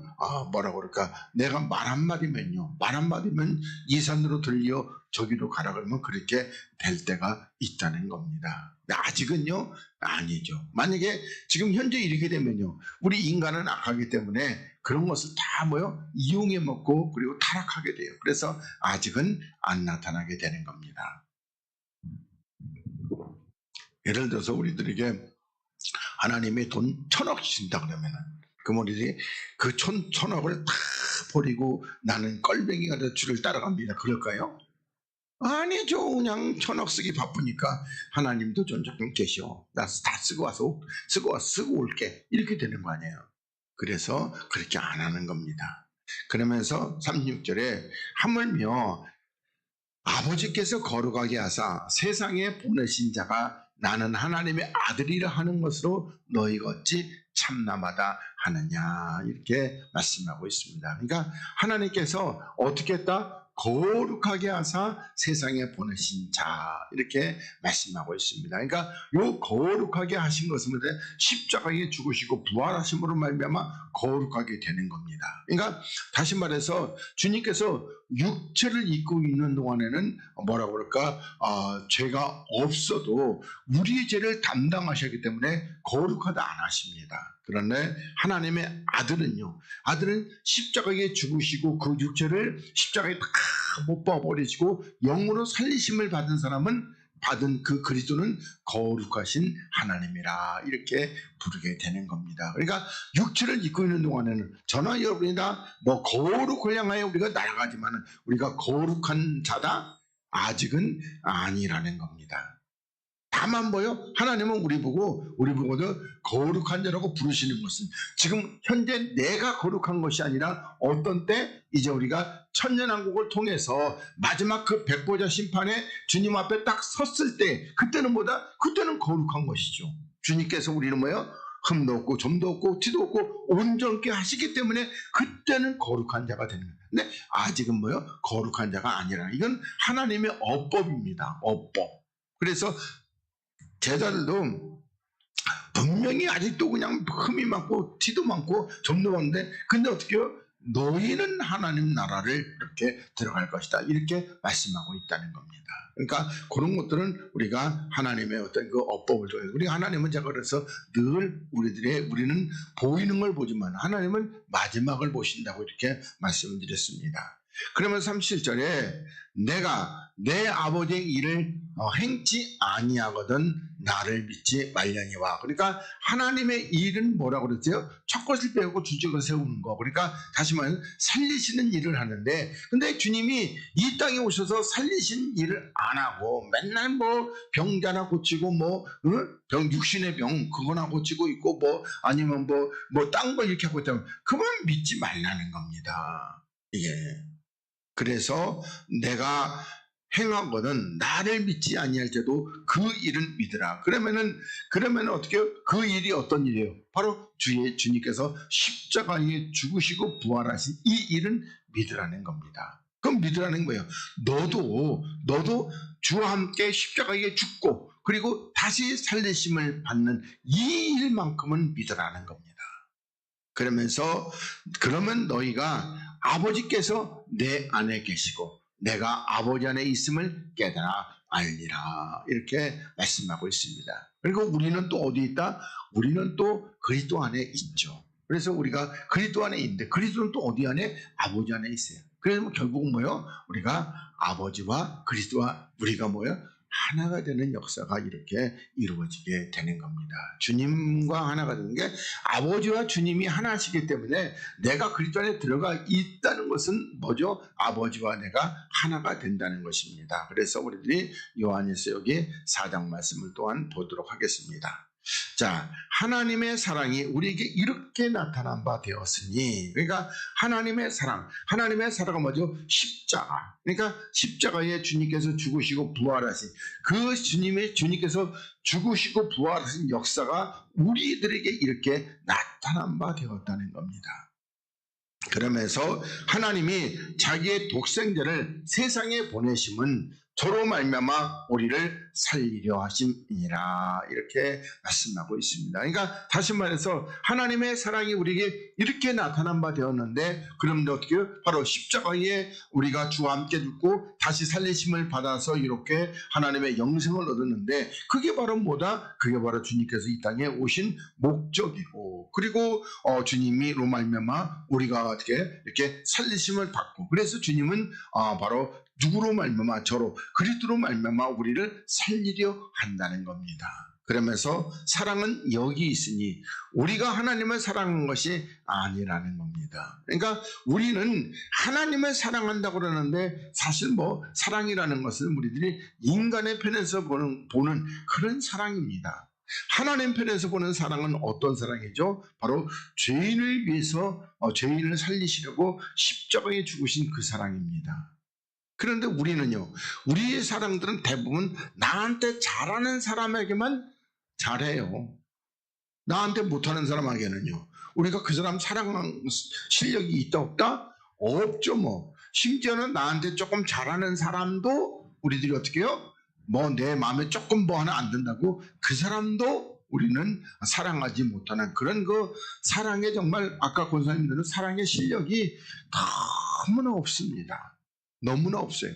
뭐라고 그럴까? 내가 말 한마디면요. 말 한마디면 이 산으로 들려 저기로 가라 그러면 그렇게 될 때가 있다는 겁니다. 근데 아직은요? 아니죠. 만약에 지금 현재 이렇게 되면요. 우리 인간은 악하기 때문에 그런 것을 다 이용해 먹고 그리고 타락하게 돼요. 그래서 아직은 안 나타나게 되는 겁니다. 예를 들어서 우리들에게 하나님이 돈 1,000억 주신다 그러면은 그럼 우리들이 그 1,000억을 다 버리고 나는 껄뱅이가 돼 주를 따라갑니다. 그럴까요? 아니죠. 그냥 1,000억 쓰기 바쁘니까 하나님도 좀 조금 계셔. 나 다 쓰고 올게. 이렇게 되는 거 아니에요. 그래서 그렇게 안 하는 겁니다. 그러면서 36절에 하물며 아버지께서 거룩하게 하사 세상에 보내신 자가 나는 하나님의 아들이라 하는 것으로 너희가 어찌 참남하다 하느냐 이렇게 말씀하고 있습니다. 그러니까 하나님께서 어떻게 했다? 거룩하게 하사 세상에 보내신 자 이렇게 말씀하고 있습니다. 그러니까 요 거룩하게 하신 것은 십자가에 죽으시고 부활하심으로 말미암아 거룩하게 되는 겁니다. 그러니까 다시 말해서 주님께서 육체를 입고 있는 동안에는 뭐라고 그럴까? 죄가 없어도 우리의 죄를 담당하셨기 때문에 거룩하다 안 하십니다. 그런데 하나님의 아들은 십자가에 죽으시고 그 육체를 십자가에 다 못 박아버리시고 영으로 살리심을 받은 사람은 받은 그 그리스도는 거룩하신 하나님이라 이렇게 부르게 되는 겁니다. 그러니까 육체를 입고 있는 동안에는 저나 여러분이나 거룩을 향하여 우리가 날아가지만 우리가 거룩한 자다? 아직은 아니라는 겁니다. 다만 하나님은 우리 보고도 거룩한 자라고 부르시는 것은 지금 현재 내가 거룩한 것이 아니라 어떤 때 이제 우리가 천년왕국을 통해서 마지막 그 백보자 심판에 주님 앞에 딱 섰을 때 그때는 그때는 거룩한 것이죠. 주님께서 우리는 흠도 없고 점도 없고 티도 없고 온전케 하시기 때문에 그때는 거룩한 자가 되는 거예요. 근데 아직은 거룩한 자가 아니라 이건 하나님의 어법입니다. 어법. 그래서 제자들도 분명히 아직도 그냥 흠이 많고 티도 많고 점도 많은데 근데 어떻게 해요? 너희는 하나님 나라를 이렇게 들어갈 것이다 이렇게 말씀하고 있다는 겁니다. 그러니까 그런 것들은 우리가 하나님의 어떤 그 어법을 통해서 우리 하나님은 제가 그래서 늘 우리는 보이는 걸 보지만 하나님은 마지막을 보신다고 이렇게 말씀을 드렸습니다. 그러면 37절에 내가 내 아버지의 일을 행치 아니하거든 나를 믿지 말려니와. 그러니까 하나님의 일은 뭐라고 그랬어요? 첫 것을 배우고 둘째 것을 세우는 거. 그러니까 다시 말하면 살리시는 일을 하는데 근데 주님이 이 땅에 오셔서 살리신 일을 안 하고 맨날 병자나 고치고 육신의 병 그거나 고치고 있고 아니면 딴 거 이렇게 하고 있다면 그만 믿지 말라는 겁니다. 이게 그래서 내가 행하거든 나를 믿지 아니할지라도 그 일은 믿으라. 그러면은 어떻게 해요? 그 일이 어떤 일이에요? 바로 주님께서 십자가에 죽으시고 부활하신 이 일은 믿으라는 겁니다. 그럼 믿으라는 거예요. 너도 주와 함께 십자가에 죽고 그리고 다시 살리심을 받는 이 일만큼은 믿으라는 겁니다. 그러면 너희가 아버지께서 내 안에 계시고 내가 아버지 안에 있음을 깨달아 알리라 이렇게 말씀하고 있습니다. 그리고 우리는 또 어디 있다? 우리는 또 그리스도 안에 있죠. 그래서 우리가 그리스도 안에 있는데 그리스도는 또 어디 안에? 아버지 안에 있어요. 그래서 결국은 우리가 아버지와 그리스도와 우리가 하나가 되는 역사가 이렇게 이루어지게 되는 겁니다. 주님과 하나가 되는 게 아버지와 주님이 하나시기 때문에 내가 그리스도 안에 들어가 있다는 것은 뭐죠? 아버지와 내가 하나가 된다는 것입니다. 그래서 우리들이 요한일서 여기 4장 말씀을 또한 보도록 하겠습니다. 자, 하나님의 사랑이 우리에게 이렇게 나타난 바 되었으니 그러니까 하나님의 사랑은 뭐죠? 십자가. 그러니까 십자가에 주님께서 죽으시고 부활하신 그 주님께서 죽으시고 부활하신 역사가 우리들에게 이렇게 나타난 바 되었다는 겁니다. 그러면서 하나님이 자기의 독생자를 세상에 보내심은 저로 말미암아 우리를 살리려 하심이니라 이렇게 말씀하고 있습니다. 그러니까 다시 말해서 하나님의 사랑이 우리에게 이렇게 나타난 바 되었는데 그런데 어떻게 바로 십자가에 우리가 주와 함께 죽고 다시 살리심을 받아서 이렇게 하나님의 영생을 얻었는데 그게 바로 뭐다? 그게 바로 주님께서 이 땅에 오신 목적이고 그리고 주님이로 말미암아 우리가 어떻게 이렇게 살리심을 받고 그래서 주님은 바로 누구로 말미암아 저로 그리스도로 말미암아 우리를 살리려 한다는 겁니다. 그러면서 사랑은 여기 있으니 우리가 하나님을 사랑한 것이 아니라는 겁니다. 그러니까 우리는 하나님을 사랑한다고 그러는데 사실 사랑이라는 것은 우리들이 인간의 편에서 보는 그런 사랑입니다. 하나님 편에서 보는 사랑은 어떤 사랑이죠? 바로 죄인을 위해서 죄인을 살리시려고 십자가에 죽으신 그 사랑입니다. 그런데 우리는요, 우리의 사랑들은 대부분 나한테 잘하는 사람에게만 잘해요. 나한테 못하는 사람에게는요, 우리가 그 사람 사랑하는 실력이 있다 없다? 없죠. 심지어는 나한테 조금 잘하는 사람도 우리들이 어떻게 해요? 내 마음에 조금 하나 안 든다고 그 사람도 우리는 사랑하지 못하는 그런 사랑의 정말 아까 권사님들은 사랑의 실력이 너무나 없습니다. 너무나 없어요.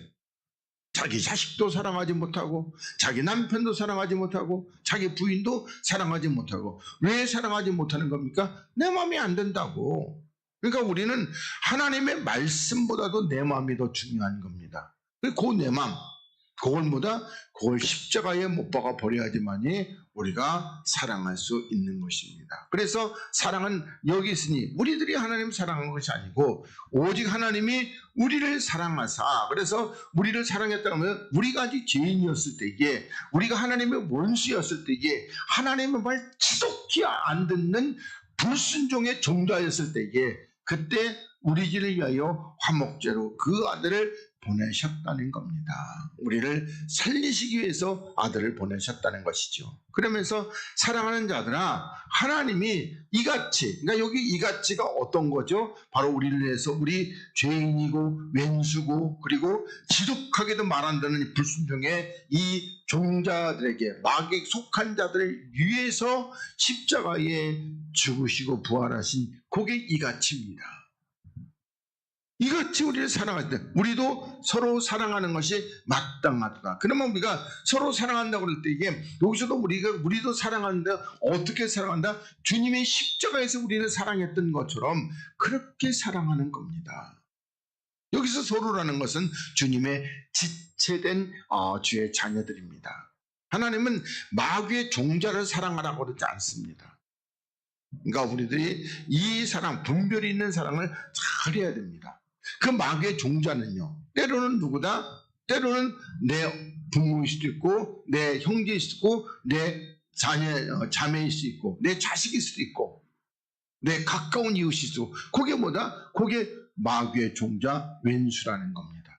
자기 자식도 사랑하지 못하고 자기 남편도 사랑하지 못하고 자기 부인도 사랑하지 못하고 왜 사랑하지 못하는 겁니까? 내 마음이 안 든다고. 그러니까 우리는 하나님의 말씀보다도 내 마음이 더 중요한 겁니다. 그 내 마음 그걸 십자가에 못 박아 버려야지만이 우리가 사랑할 수 있는 것입니다. 그래서 사랑은 여기 있으니 우리들이 하나님 사랑한 것이 아니고 오직 하나님이 우리를 사랑하사 그래서 우리를 사랑했다고 하면 우리가 아직 죄인이었을 때에 우리가 하나님의 원수였을 때에 하나님의 말 지독히 안 듣는 불순종의 종자였을 때에 그때 우리들을 위하여 화목제로 그 아들을 보내셨다는 겁니다. 우리를 살리시기 위해서 아들을 보내셨다는 것이죠. 그러면서 사랑하는 자들아 하나님이 이같이 그러니까 여기 이같이가 어떤 거죠? 바로 우리를 위해서 우리 죄인이고 왼수고 그리고 지독하게도 말한다는 불순종의 이 종자들에게 마귀에 속한 자들을 위해서 십자가에 죽으시고 부활하신 그게 이같이입니다. 이같이 우리를 사랑할 때 우리도 서로 사랑하는 것이 마땅하다. 그러면 우리가 서로 사랑한다고 그럴 때 이게 여기서도 우리도 사랑하는데 어떻게 사랑한다? 주님이 십자가에서 우리를 사랑했던 것처럼 그렇게 사랑하는 겁니다. 여기서 서로라는 것은 주님의 지체된 주의 자녀들입니다. 하나님은 마귀의 종자를 사랑하라고 그러지 않습니다. 그러니까 우리들이 이 사랑, 분별이 있는 사랑을 잘 해야 됩니다. 그 마귀의 종자는요, 때로는 누구다? 때로는 내 부모일 수도 있고, 내 형제일 수도 있고, 내 자매일 수도 있고, 내 자식일 수도 있고, 내 가까운 이웃일 수도 있고, 그게 뭐다? 그게 마귀의 종자, 왼수라는 겁니다.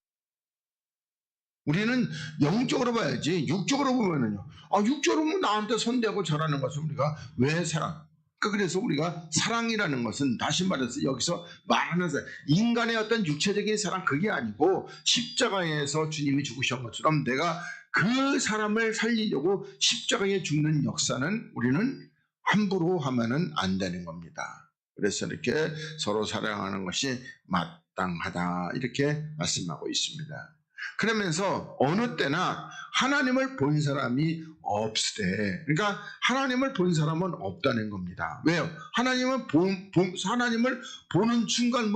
우리는 영적으로 봐야지, 육적으로 보면은요, 육적으로 보면 나한테 손대고 절하는 것을 우리가 왜 사랑? 그래서 우리가 사랑이라는 것은 다시 말해서 여기서 말하는 사랑, 인간의 어떤 육체적인 사랑 그게 아니고 십자가에서 주님이 죽으신 것처럼 내가 그 사람을 살리려고 십자가에 죽는 역사는 우리는 함부로 하면은 안 되는 겁니다. 그래서 이렇게 서로 사랑하는 것이 마땅하다 이렇게 말씀하고 있습니다. 그러면서 어느 때나 하나님을 본 사람이 없으되, 그러니까 하나님을 본 사람은 없다는 겁니다. 왜요? 하나님을 보는 순간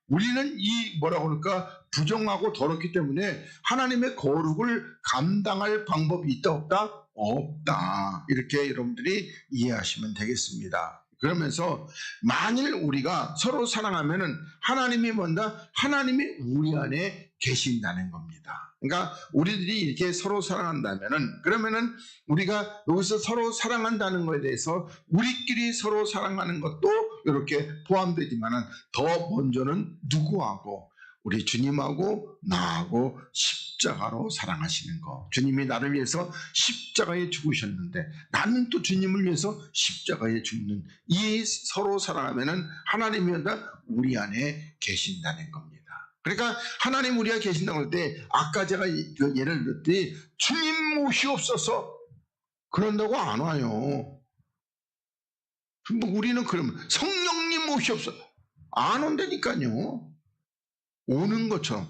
우리는 뭐라고 그럴까? 부정하고 더럽기 때문에 하나님의 거룩을 감당할 방법이 있다 없다? 없다. 이렇게 여러분들이 이해하시면 되겠습니다. 그러면서 만일 우리가 서로 사랑하면은 하나님이 뭔가 하나님이 우리 안에 계신다는 겁니다. 그러니까 우리들이 이렇게 서로 사랑한다면은 그러면은 우리가 여기서 서로 사랑한다는 것에 대해서 우리끼리 서로 사랑하는 것도 이렇게 포함되지만은 더 먼저는 누구하고 우리 주님하고 나하고 십자가로 사랑하시는 거. 주님이 나를 위해서 십자가에 죽으셨는데 나는 또 주님을 위해서 십자가에 죽는 이 서로 사랑하면은 하나님이 우리 안에 계신다는 겁니다. 그러니까 하나님 우리가 계신다고 할 때 아까 제가 그 예를 들었더니 주님 모시옵소서 그런다고 안 와요. 뭐 우리는 그러면 성령님 모시옵소서 안 온다니까요. 오는 것처럼.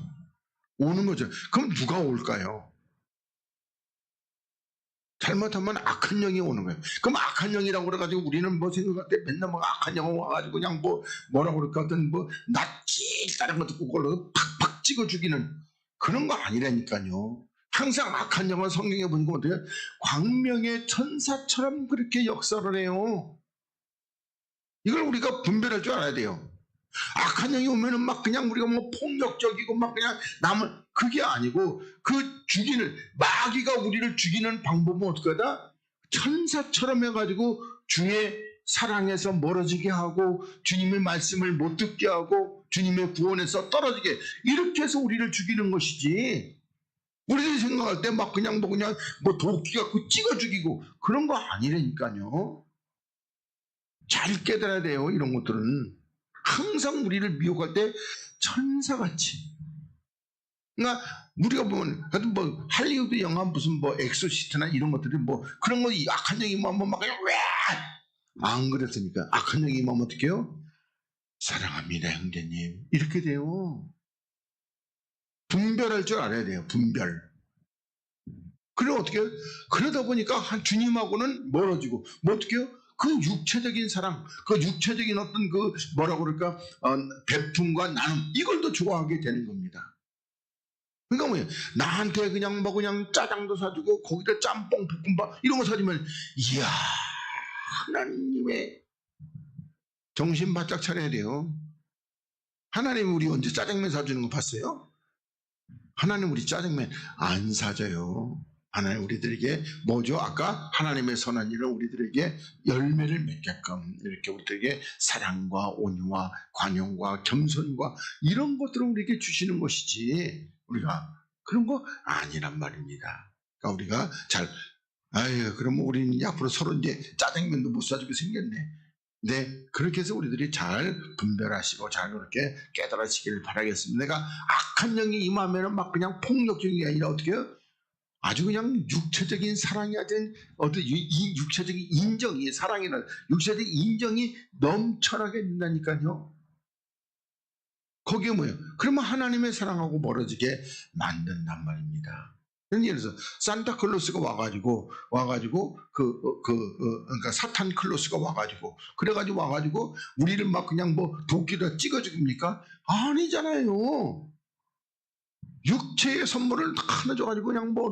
그럼 누가 올까요? 잘못하면 악한 영이 오는 거예요. 그럼 악한 영이라고 그래가지고 우리는 뭐 생각할 때 맨날 뭐 악한 영 와가지고 그냥 뭐라고 그럴까 어떤 뭐 낯질 다른 거 듣고 그걸로 팍팍 찍어 죽이는 그런 거 아니라니까요. 항상 악한 영은 성경에 보니까 어때요? 광명의 천사처럼 그렇게 역사를 해요. 이걸 우리가 분별할 줄 알아야 돼요. 악한 영이 오면은 막 그냥 우리가 뭐 폭력적이고 막 그냥 남을 그게 아니고 그 죽이는 마귀가 우리를 죽이는 방법은 어떻게 하다? 천사처럼 해가지고 주의 사랑에서 멀어지게 하고 주님의 말씀을 못 듣게 하고 주님의 구원에서 떨어지게 이렇게 해서 우리를 죽이는 것이지. 우리들이 생각할 때 막 그냥 뭐 도끼 갖고 찍어 죽이고 그런 거 아니라니까요. 잘 깨달아야 돼요. 이런 것들은. 항상 우리를 미혹할 때 천사같이. 그러니까 우리가 보면 하여튼 뭐 할리우드 영화 무슨 뭐 엑소시스트나 이런 것들이 뭐 그런 거 악한 영이 막 그냥 왜 안 그랬으니까 악한 영이 면 어떻게 해요? 사랑합니다 형제님 이렇게 돼요. 분별할 줄 알아야 돼요. 분별. 그럼 어떻게 해요? 그러다 보니까 한 주님하고는 멀어지고 뭐 어떻게 해요? 그 육체적인 사랑, 그 육체적인 어떤 그 뭐라고 그럴까 베품과 나눔 이걸 더 좋아하게 되는 겁니다. 그러니까 뭐예요? 나한테 그냥 뭐 그냥 짜장도 사주고 거기다 짬뽕 볶음밥 이런 거 사주면 이야 하나님의 정신 바짝 차려야 돼요. 하나님 우리 언제 짜장면 사주는 거 봤어요? 하나님 우리 짜장면 안 사줘요. 하나님 우리들에게 뭐죠? 아까 하나님의 선한 일을 우리들에게 열매를 맺게끔 이렇게 우리들에게 사랑과 온유와 관용과 겸손과 이런 것들을 우리에게 주시는 것이지 우리가 그런 거 아니란 말입니다. 그러니까 우리가 아유 그러면 우리는 앞으로 서로 이제 짜장면도 못 사주게 생겼네. 네, 그렇게 해서 우리들이 잘 분별하시고 잘 그렇게 깨달으시길 바라겠습니다. 내가 악한 영이 임하면 막 그냥 폭력적인 게 아니라 어떻게 해요? 아주 그냥 육체적인 사랑이 아닌 어떤 이 육체적인 인정이 사랑이나 육체적인 인정이 넘쳐나게 된다니까요. 거기에 뭐예요? 그러면 하나님의 사랑하고 멀어지게 만든단 말입니다. 예를 들어서 산타클로스가 와가지고 그러니까 사탄 클로스가 와가지고 우리를 막 그냥 뭐 도끼로 찍어 죽입니까? 아니잖아요. 육체의 선물을 다 넣어줘가지고 그냥 뭐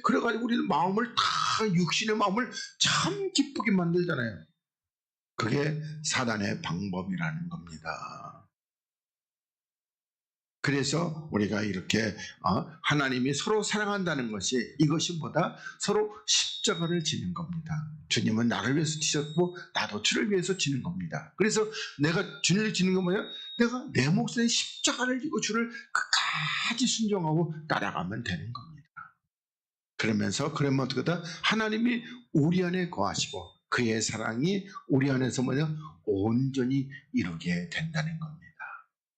그래가지고 우리는 마음을 다 육신의 마음을 참 기쁘게 만들잖아요. 그게 사단의 방법이라는 겁니다. 그래서 우리가 이렇게 하나님이 서로 사랑한다는 것이 이것이 뭐다? 서로 십자가를 지는 겁니다. 주님은 나를 위해서 지셨고 나도 주를 위해서 지는 겁니다. 그래서 내가 주를 지는 건 뭐냐? 내가 내 몫의 십자가를 지고 주를 끝까지 순종하고 따라가면 되는 겁니다. 그러면 어떻게다? 하나님이 우리 안에 거하시고 그의 사랑이 우리 안에서 온전히 이루게 된다는 겁니다.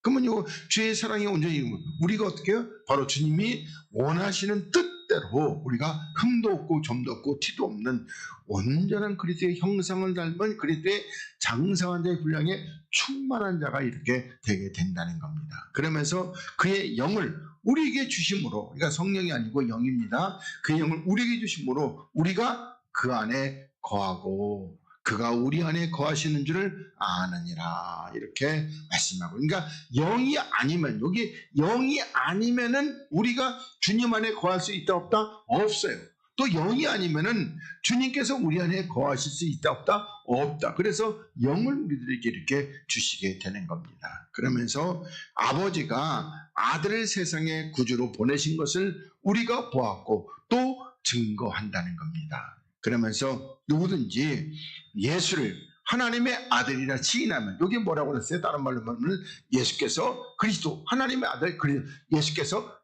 그러면 주의 사랑이 온전히 이루면 우리가 어떻게 해요? 바로 주님이 원하시는 뜻대로 우리가 흠도 없고 점도 없고 티도 없는 온전한 그리스도의 형상을 닮은 그리스도의 장성한 자의 분량에 충만한 자가 이렇게 되게 된다는 겁니다. 그러면서 그의 영을 우리에게 주심으로, 그러니까 성령이 아니고 영입니다. 그의 영을 우리에게 주심으로 우리가 그 안에 거하고 그가 우리 안에 거하시는 줄을 아느니라 이렇게 말씀하고, 그러니까 영이 아니면, 여기 영이 아니면은 우리가 주님 안에 거할 수 있다 없다? 없어요. 또 영이 아니면은 주님께서 우리 안에 거하실 수 있다 없다? 없다. 그래서 영을 우리들에게 이렇게 주시게 되는 겁니다. 그러면서 아버지가 아들을 세상의 구주로 보내신 것을 우리가 보았고 또 증거한다는 겁니다. 그러면서 누구든지 예수를 하나님의 아들이라 시인하면, 여기 뭐라고 그랬어요? 다른 말로 말하면 예수께서 그리스도, 하나님의 아들 예수께서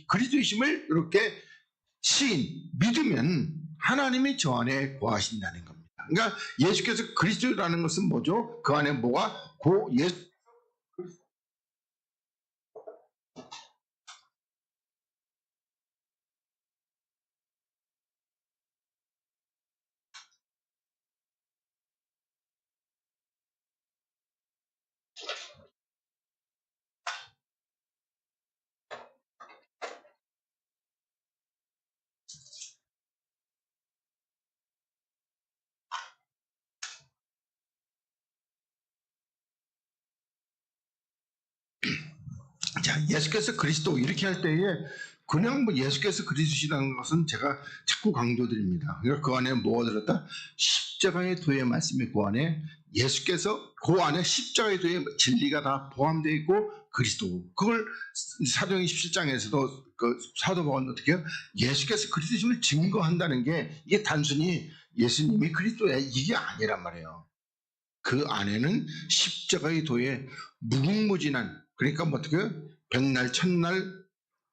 그리스도이심을 이렇게 믿으면 하나님이 저 안에 거하신다는 겁니다. 그러니까 예수께서 그리스도라는 것은 뭐죠? 그 안에 뭐가 예수 자, 예수께서 그리스도 이렇게 할 때에 그냥 뭐 예수께서 그리스도시라는 것은 제가 자꾸 강조드립니다. 그러니까 그 안에 뭐가 들었다? 십자가의 도의 말씀이 그 안에 예수께서 그 안에 십자가의 도의 진리가 다 포함되어 있고 그리스도 그걸 사도행 17장에서도 그 사도 바울은 어떻게 해요? 예수께서 그리스도심을 증거한다는 게 이게 단순히 예수님이 그리스도야 이게 아니란 말이에요. 그 안에는 십자가의 도에 무궁무진한 그러니까 뭐 어떻게 백날 천날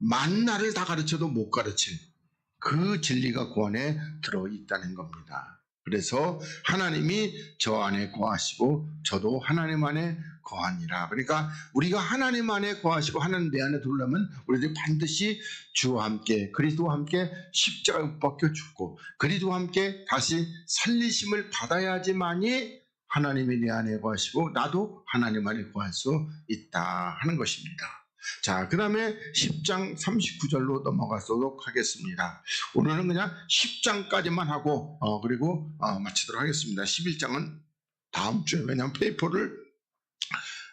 만날을 다 가르쳐도 못 가르칠 그 진리가 그 안에 들어있다는 겁니다. 그래서 하나님이 저 안에 거하시고 저도 하나님 안에 거하니라. 그러니까 우리가 하나님 안에 거하시고 하나님 내 안에 들어오려면 우리들이 반드시 주와 함께 그리스도와 함께 십자가에 못 박혀 죽고 그리스도와 함께 다시 살리심을 받아야지만이 하나님이 내 안에 거하시고 나도 하나님 안에 거할 수 있다 하는 것입니다. 자, 그 다음에 10장 39절로 넘어가도록 하겠습니다. 오늘은 그냥 10장까지만 하고 그리고 마치도록 하겠습니다. 11장은 다음 주에 왜냐하면 페이퍼를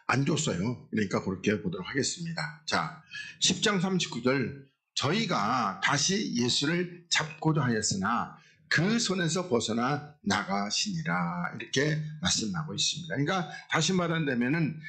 안 줬어요. 그러니까 그렇게 보도록 하겠습니다. 자, 10장 39절 저희가 다시 예수를 잡고자 하였으나 그 손에서 벗어나 나가시니라 이렇게 말씀하고 있습니다. 그러니까 다시 말한다면은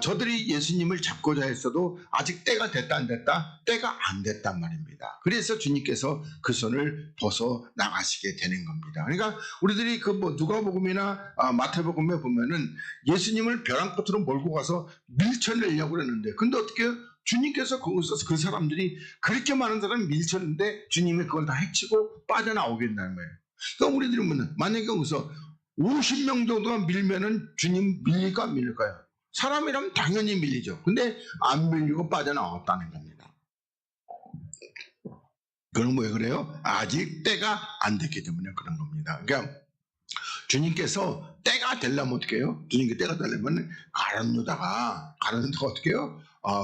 저들이 예수님을 잡고자 했어도 아직 때가 됐다 안 됐다? 때가 안 됐단 말입니다. 그래서 주님께서 그 손을 벗어 나가시게 되는 겁니다. 그러니까 우리들이 그 뭐 누가복음이나 마태복음에 보면은 예수님을 벼랑 끝으로 몰고 가서 밀쳐내려고 그랬는데 근데 어떻게 해요? 주님께서 거기서 그 사람들이 그렇게 많은 사람이 밀쳤는데 주님이 그걸 다 해치고 빠져나오겠다는 거예요. 그러니까 우리들이 만약에 거기서 50명 정도가 밀면은 주님 밀릴까 안 밀릴까요? 사람이라면 당연히 밀리죠. 근데 안 밀리고 빠져나왔다는 겁니다. 그건 왜 그래요? 아직 때가 안 됐기 때문에 그런 겁니다. 그러니까 주님께서 때가 되려면 어떻게 해요? 주님께 때가 되려면 가룟 유다가 어떻게 해요?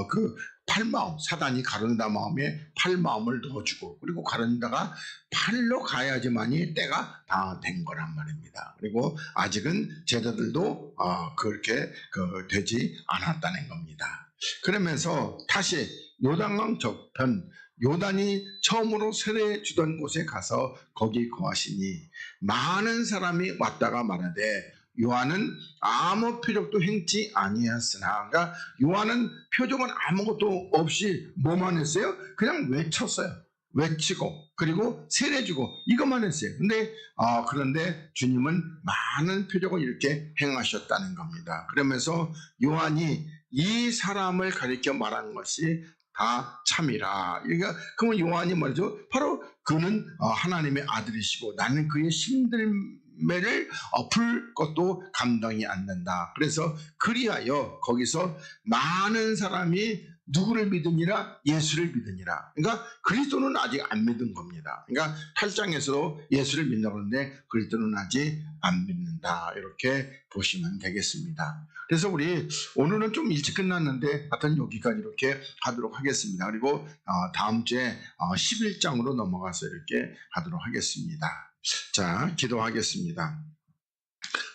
그 팔마음, 사단이 가룟 유다 마음에 팔마음을 넣어주고 그리고 가룟 유다가 팔로 가야지만이 때가 다 된 거란 말입니다. 그리고 아직은 제자들도 그렇게 되지 않았다는 겁니다. 그러면서 다시 요단강 저편 요단이 처음으로 세례 주던 곳에 가서 거기 거하시니 많은 사람이 왔다가 말하되 요한은 아무 표적도 행치 아니하였으나 그러니까 요한은 표적은 아무것도 없이 뭐만 했어요? 그냥 외쳤어요. 외치고 그리고 세례 주고 이것만 했어요. 그런데 주님은 많은 표적을 이렇게 행하셨다는 겁니다. 그러면서 요한이 이 사람을 가리켜 말한 것이 다 참이라. 그러니까 그러면 요한이 말이죠. 바로 그는 하나님의 아들이시고 나는 그의 힘들매를 풀 것도 감당이 안 된다. 그래서 그리하여 거기서 많은 사람이 누구를 믿으니라? 예수를 믿으니라. 그러니까 그리스도는 아직 안 믿은 겁니다. 그러니까 8장에서도 예수를 믿는다고 하는데 그리스도는 아직 안 믿는다. 이렇게 보시면 되겠습니다. 그래서 우리 오늘은 좀 일찍 끝났는데 하여튼 여기까지 이렇게 하도록 하겠습니다. 그리고 다음 주에 11장으로 넘어가서 이렇게 하도록 하겠습니다. 자, 기도하겠습니다.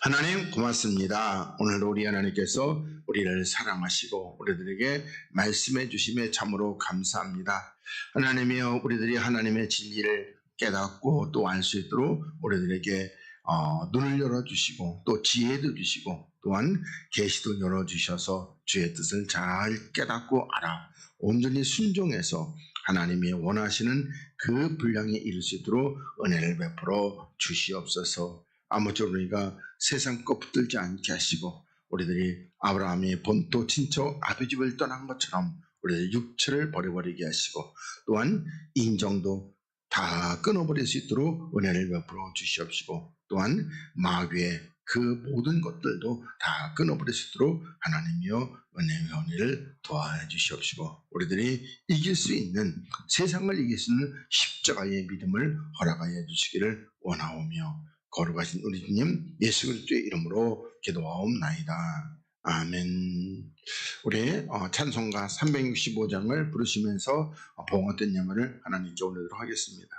하나님 고맙습니다. 오늘 우리 하나님께서 우리를 사랑하시고 우리들에게 말씀해 주심에 참으로 감사합니다. 하나님이여 우리들이 하나님의 진리를 깨닫고 또 알 수 있도록 우리들에게 눈을 열어주시고 또 지혜도 주시고 또한 계시도 열어주셔서 주의 뜻을 잘 깨닫고 알아 온전히 순종해서 하나님이 원하시는 그 분량에 이를 수 있도록 은혜를 베풀어 주시옵소서. 아무쪼록 우리가 세상 것 붙들지 않게 하시고 우리들이 아브라함이 본토 친척 아비집을 떠난 것처럼 우리의 육체를 버려버리게 하시고 또한 인정도 다 끊어버릴 수 있도록 은혜를 베풀어 주시옵시고 또한 마귀의 그 모든 것들도 다 끊어버릴 수 있도록 하나님이여 은혜와 은혜를 도와주시옵시고 우리들이 이길 수 있는 세상을 이길 수 있는 십자가의 믿음을 허락하여 주시기를 원하오며 거룩하신 우리 주님 예수 그리스도의 이름으로 기도하옵나이다. 아멘. 우리 찬송가 365장을 부르시면서 봉헌된 예물을 하나님께 올리도록 하겠습니다.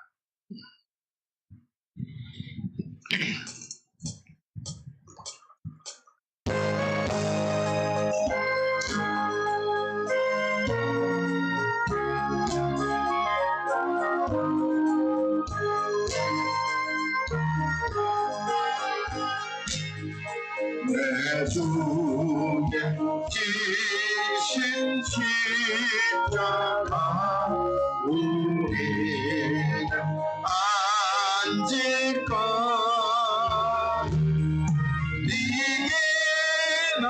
주의 지신 십자가 우리는 안질까 네게 나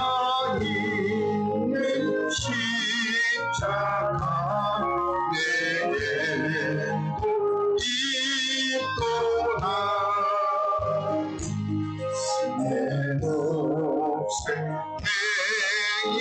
있는 십자가